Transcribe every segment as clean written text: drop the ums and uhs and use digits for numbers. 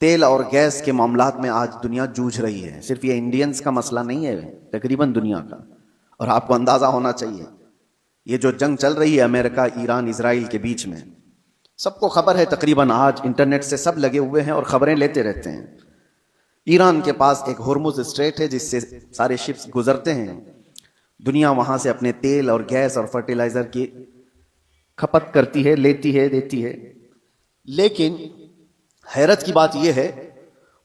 تیل اور گیس کے معاملات میں آج دنیا جوجھ رہی ہے. صرف یہ انڈینز کا مسئلہ نہیں ہے، تقریباً دنیا کا. اور آپ کو اندازہ ہونا چاہیے یہ جو جنگ چل رہی ہے امریکہ، ایران، اسرائیل کے بیچ میں، سب کو خبر ہے تقریباً. آج انٹرنیٹ سے سب لگے ہوئے ہیں اور خبریں لیتے رہتے ہیں. ایران کے پاس ایک ہرمز اسٹریٹ ہے جس سے سارے شپس گزرتے ہیں. دنیا وہاں سے اپنے تیل اور گیس اور فرٹیلائزر کی کھپت کرتی ہے، لیتی ہے، دیتی ہے. لیکن حیرت کی بات یہ ہے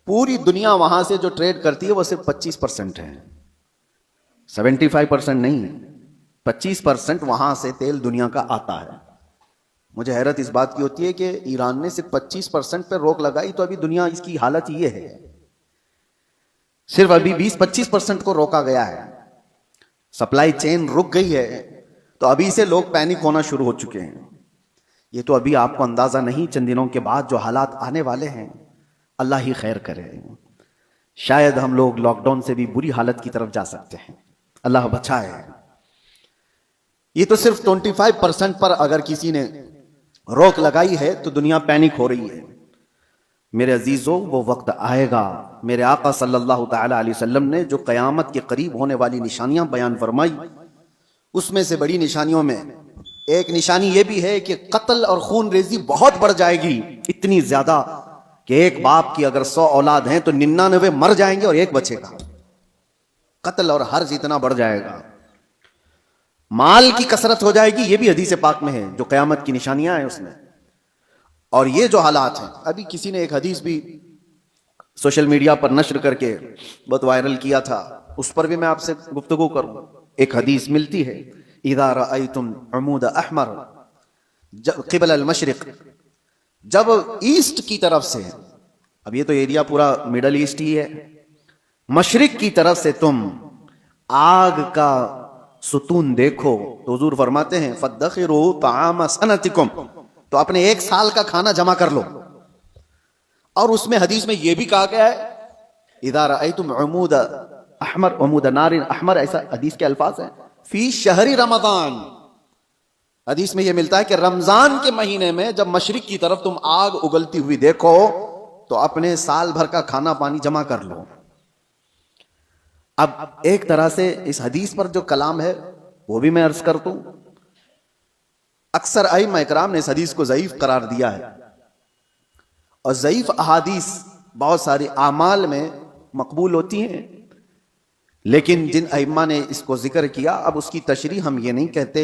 پوری دنیا وہاں سے جو ٹریڈ کرتی ہے وہ صرف 25% ہے، 75% نہیں. 25% وہاں سے تیل دنیا کا آتا ہے. مجھے حیرت اس بات کی ہوتی ہے کہ ایران نے صرف 25% پہ روک لگائی تو ابھی دنیا اس کی حالت یہ ہے. صرف ابھی 20-25% کو روکا گیا ہے، سپلائی چین رک گئی ہے، تو ابھی سے لوگ پینک ہونا شروع ہو چکے ہیں. یہ تو ابھی آپ کو اندازہ نہیں، چند دنوں کے بعد جو حالات آنے والے ہیں اللہ ہی خیر کرے. شاید ہم لوگ لاک ڈاؤن سے بھی بری حالت کی طرف جا سکتے ہیں، اللہ بچائے. یہ تو صرف 25% پر اگر کسی نے روک لگائی ہے تو دنیا پینک ہو رہی ہے. میرے عزیزوں، وہ وقت آئے گا، میرے آقا صلی اللہ تعالی علیہ وسلم نے جو قیامت کے قریب ہونے والی نشانیاں بیان فرمائی، اس میں سے بڑی نشانیوں میں ایک نشانی یہ بھی ہے کہ قتل اور خون ریزی بہت بڑھ جائے گی. اتنی زیادہ کہ ایک باپ کی اگر 100 اولاد ہیں تو 99 مر جائیں گے اور ایک بچے گا. قتل اور حرج اتنا بڑھ جائے گا. مال کی کثرت ہو جائے گی، یہ بھی حدیث پاک میں ہے جو قیامت کی نشانیاں ہیں اس میں. اور یہ جو حالات ہیں، ابھی کسی نے ایک حدیث بھی سوشل میڈیا پر نشر کر کے بہت وائرل کیا تھا، اس پر بھی میں آپ سے گفتگو کروں. ایک حدیث ملتی ہے، اذا رأیتم عمود احمر قبل المشرق، جب ایسٹ کی طرف سے، اب یہ تو ایریا پورا مڈل ایسٹ ہی ہے، مشرق کی طرف سے تم آگ کا ستون دیکھو تو حضور فرماتے ہیں فَادَّخِرُوا طَعَامَ سَنَتِكُمْ، تو اپنے ایک سال کا کھانا جمع کر لو. اور اس میں حدیث میں یہ بھی کہا گیا ہے اذا رأیتم عمود احمر، عمود نار احمر، ایسا حدیث کے الفاظ ہیں، فی شہر رمضان. حدیث میں یہ ملتا ہے کہ رمضان کے مہینے میں جب مشرق کی طرف تم آگ اگلتی ہوئی دیکھو تو اپنے سال بھر کا کھانا پانی جمع کر لو. اب ایک طرح سے اس حدیث پر جو کلام ہے وہ بھی میں عرض کر دوں. اکثر ائمہ اکرام نے اس حدیث کو ضعیف قرار دیا ہے، اور ضعیف احادیث بہت ساری اعمال میں مقبول ہوتی ہیں، لیکن جن ائمہ نے اس کو ذکر کیا، اب اس کی تشریح ہم یہ نہیں کہتے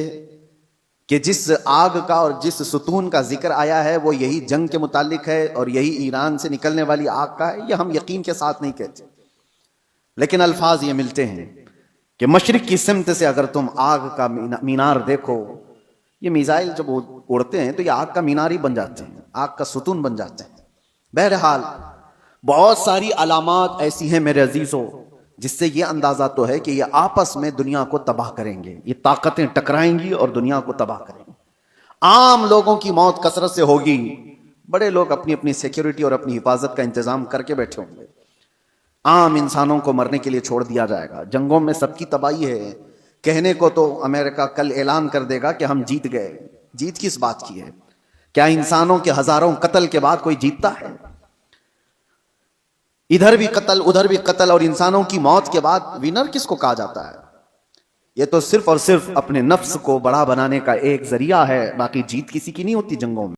کہ جس آگ کا اور جس ستون کا ذکر آیا ہے وہ یہی جنگ کے متعلق ہے اور یہی ایران سے نکلنے والی آگ کا ہے، یہ ہم یقین کے ساتھ نہیں کہتے. لیکن الفاظ یہ ملتے ہیں کہ مشرق کی سمت سے اگر تم آگ کا مینار دیکھو، یہ میزائل جب اڑتے ہیں تو یہ آگ کا مینار ہی بن جاتے ہیں، آگ کا ستون بن جاتے ہیں. بہرحال بہت ساری علامات ایسی ہیں میرے عزیزوں جس سے یہ اندازہ تو ہے کہ یہ آپس میں دنیا کو تباہ کریں گے، یہ طاقتیں ٹکرائیں گی اور دنیا کو تباہ کریں گے. عام لوگوں کی موت کثرت سے ہوگی، بڑے لوگ اپنی اپنی سیکیورٹی اور اپنی حفاظت کا انتظام کر کے بیٹھے ہوں گے. عام انسانوں کو مرنے کے لیے چھوڑ دیا جائے گا. جنگوں میں سب کی تباہی ہے. کہنے کو تو امریکہ کل اعلان کر دے گا کہ ہم جیت گئے. جیت کس بات کی ہے؟ کیا انسانوں کے ہزاروں قتل کے بعد کوئی جیتتا ہے؟ ادھر بھی قتل، ادھر بھی قتل، اور انسانوں کی موت کے بعد ونر کس کو کہا جاتا ہے؟ یہ تو صرف اور صرف اپنے نفس کو بڑا بنانے کا ایک ذریعہ ہے، باقی جیت کسی کی نہیں ہوتی جنگوں میں.